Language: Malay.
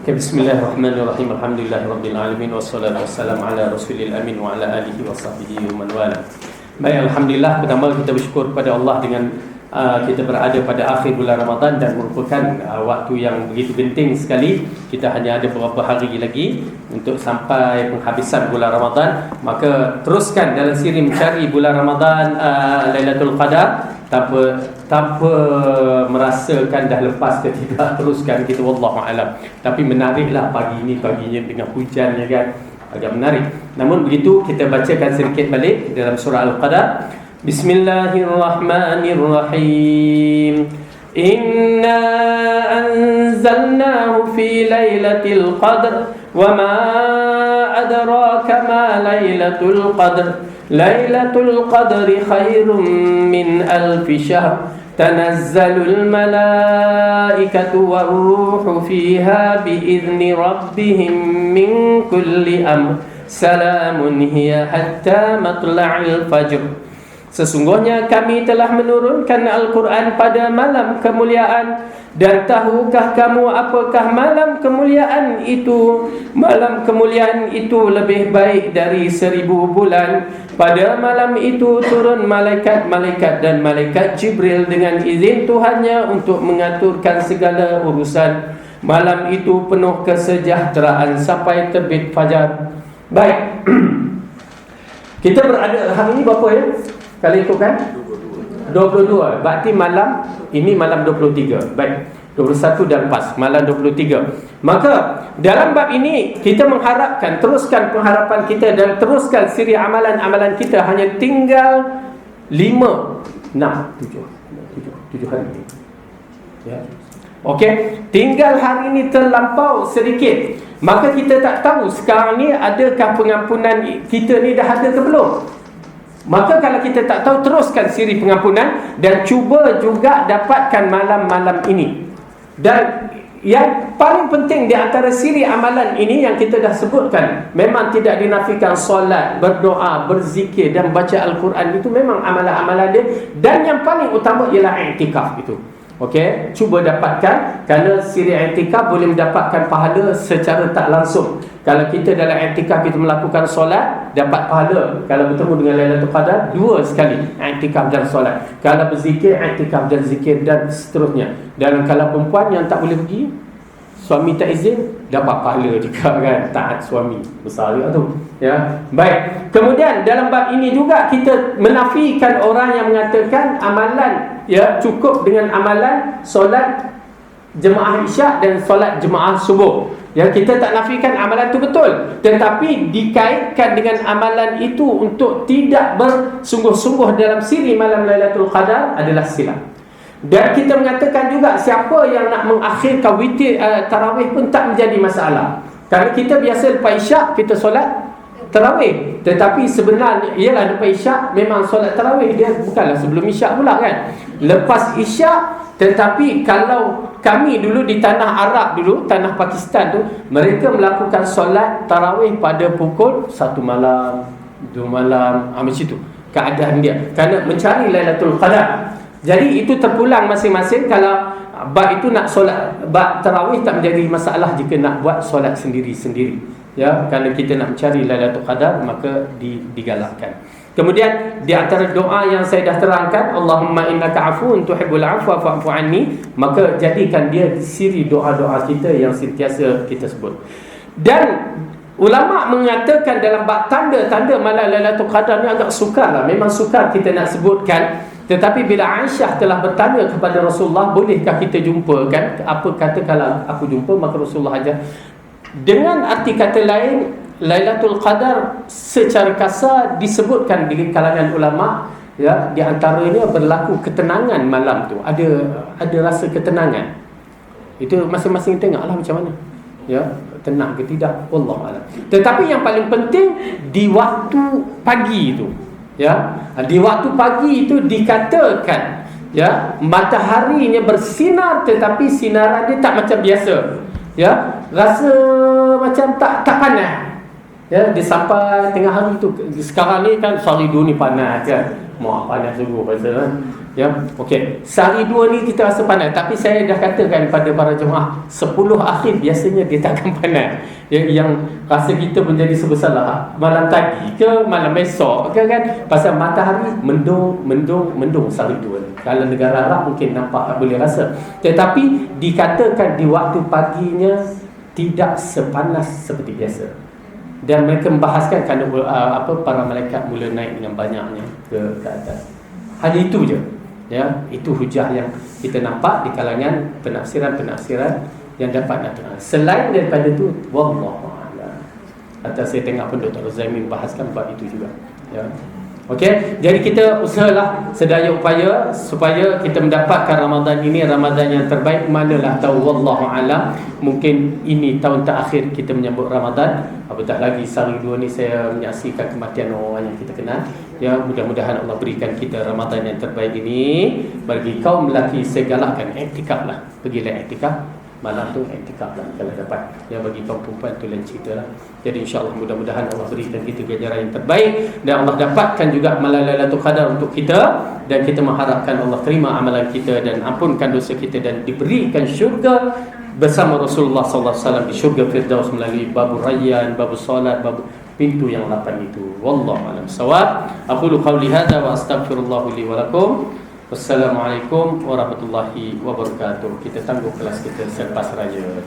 Bismillahirrahmanirrahim. Alhamdulillahirabbil alamin wassalatu wassalamu ala rasulil amin wa ala alihi wa sahbihi wa man wala. Baik, alhamdulillah, pertama kita bersyukur kepada Allah dengan kita berada pada akhir bulan Ramadan dan merupakan waktu yang begitu genting sekali. Kita hanya ada beberapa hari lagi untuk sampai penghabisan bulan Ramadan. Maka teruskan dalam siri mencari bulan Ramadan, Lailatul Qadar, tanpa merasakan dah lepas ke tidak. Teruskan kita, wallahu alam. Tapi menariklah pagi ini, paginya dengan hujannya kan, agak menarik. Namun begitu, kita bacakan sedikit balik dalam surah Al-Qadar. Bismillahirrahmanirrahim. Inna anzalnahu fi lailatul qadr wa ma adraka ma lailatul qadr. Lailatul qadri khairum min alfi syahr. Tanazzalul malaikatu war-ruhu fiha biizni rabbihim min kulli amr. Salamun hiya hatta matla'il fajr. Sesungguhnya kami telah menurunkan Al-Quran pada malam kemuliaan. Dan tahukah kamu apakah malam kemuliaan itu? Malam kemuliaan itu lebih baik dari 1000 bulan. Pada malam itu turun malaikat-malaikat dan malaikat Jibril dengan izin Tuhannya untuk mengaturkan segala urusan. Malam itu penuh kesejahteraan sampai terbit fajar. Baik. Kita berada hari ini berapa ya? Kalau ikutkan 22. Berarti malam ini malam 23. Baik, 21 dan pas malam 23. Maka dalam bab ini kita mengharapkan, teruskan pengharapan kita dan teruskan siri amalan-amalan kita. Hanya tinggal 5, 6, 7 hari ini ya. Okey, tinggal hari ini terlampau sedikit. Maka kita tak tahu sekarang ni adakah pengampunan kita ni dah ada ke belum. Maka kalau kita tak tahu, teruskan siri pengampunan dan cuba juga dapatkan malam-malam ini. Dan yang paling penting di antara siri amalan ini yang kita dah sebutkan, memang tidak dinafikan solat, berdoa, berzikir dan baca Al-Quran. Itu memang amalan-amalan dia. Dan yang paling utama ialah i'tikaf itu. Okey, cuba dapatkan, kerana siri i'tikaf boleh mendapatkan pahala secara tak langsung. Kalau kita dalam i'tikaf kita melakukan solat, dapat pahala. Kalau bertemu dengan Lailatul Qadar, 2 sekali, i'tikaf dan solat. Kalau berzikir, i'tikaf dan zikir dan seterusnya. Dan kalau perempuan yang tak boleh pergi, suami tak izin, dapat pahala juga kan, taat suami. Besar juga tu ya. Baik. Kemudian dalam bab ini juga kita menafikan orang yang mengatakan amalan ya cukup dengan amalan solat jemaah isyak dan solat jemaah subuh. Ya, kita tak nafikan amalan itu betul, tetapi dikaitkan dengan amalan itu untuk tidak bersungguh-sungguh dalam siri malam Lailatul Qadar adalah silap. Dan kita mengatakan juga siapa yang nak mengakhirkan witir tarawih pun tak menjadi masalah. Kerana kita biasa lepas isyak kita solat tarawih. Tetapi sebenarnya ialah lepas isyak memang solat tarawih dia bukanlah sebelum isyak pula kan. Lepas isyak. Tetapi kalau kami dulu di tanah Arab dulu, tanah Pakistan tu, mereka melakukan solat tarawih pada pukul 1 malam, 2 malam, macam tu keadaan dia. Kerana mencari Lailatul Qadar. Jadi itu terpulang masing-masing. Kalau bab itu nak solat bab tarawih tak menjadi masalah jika nak buat solat sendiri-sendiri. Ya, kerana kita nak mencari Lailatul Qadar maka digalakkan. Kemudian di antara doa yang saya dah terangkan, Allahumma innaka afuwun tuhibbul afwa fa'fu anni, maka jadikan dia siri doa-doa kita yang sentiasa kita sebut. Dan ulama mengatakan dalam bab tanda-tanda malam Lailatul Qadar ni agak sukarlah. Memang sukar kita nak sebutkan. Tetapi bila Aisyah telah bertanya kepada Rasulullah, bolehkah kita jumpa kan? Apa kata kalau aku jumpa, maka Rasulullah ajar. Dengan arti kata lain, Lailatul Qadar secara kasar disebutkan di kalangan ulama ya, di antaranya berlaku ketenangan malam tu. Ada rasa ketenangan. Itu masing-masing tengoklah macam mana. Ya, tenang ke tidak, wallahu a'lam. Tetapi yang paling penting di waktu pagi itu. Ya, di waktu pagi itu dikatakan ya, mataharinya bersinar tetapi sinaran dia tak macam biasa. Ya, rasa macam tak panas. Ya, dia sampai tengah hari tu. Sekarang ni kan sorry dulu ni panas kan. Mau panas sungguh pasal kan. Ya, okey. Sehari dua ni kita rasa pandai, tapi saya dah katakan pada para jemaah 10 akhir biasanya dia takkan pandai. Yang rasa kita menjadi sebesarlah malam tadi ke malam esok ke kan, pasal matahari mendung sehari dua ni. Kalau negara Arab mungkin nampak boleh rasa. Tetapi dikatakan di waktu paginya tidak sepanas seperti biasa. Dan mereka membahaskan kerana para malaikat mula naik dengan banyaknya ke atas. Hanya itu je. Ya, itu hujah yang kita nampak di kalangan penafsiran-penafsiran yang dapat datang. Selain daripada itu, wallahu a'lam. Atau saya tengok pun Dr. Zaimin bahaskan bab itu juga. Ya. Okey, jadi kita usahalah sedaya upaya supaya kita mendapatkan Ramadan ini Ramadan yang terbaik. Manalah tahu, wallahu a'lam. Mungkin ini tahun terakhir kita menyambut Ramadan. Apatah lagi sehari dua ni saya menyaksikan kematian orang yang kita kenal. Ya, mudah-mudahan Allah berikan kita Ramadan yang terbaik ini. Bagi kaum lelaki saya galakkan iktikaf lah. Pergilah iktikaf. Malam tu iktikaf lah kalau dapat. Ya, bagi kaum perempuan tu lain cerita lah. Jadi insyaAllah mudah-mudahan Allah berikan kita ganjaran yang terbaik. Dan Allah dapatkan juga malam Lailatul Qadar untuk kita. Dan kita mengharapkan Allah terima amalan kita dan ampunkan dosa kita dan diberikan syurga bersama Rasulullah SAW di syurga Firdaus melalui Babur Rayyan, Babur Salat, pintu yang 8 itu. Wallahu a'lam bissawab. Aqulu qawli hadza wa astaghfirullah li wa lakum. Wassalamualaikum warahmatullahi wabarakatuh. Kita tangguh kelas kita selepas raya.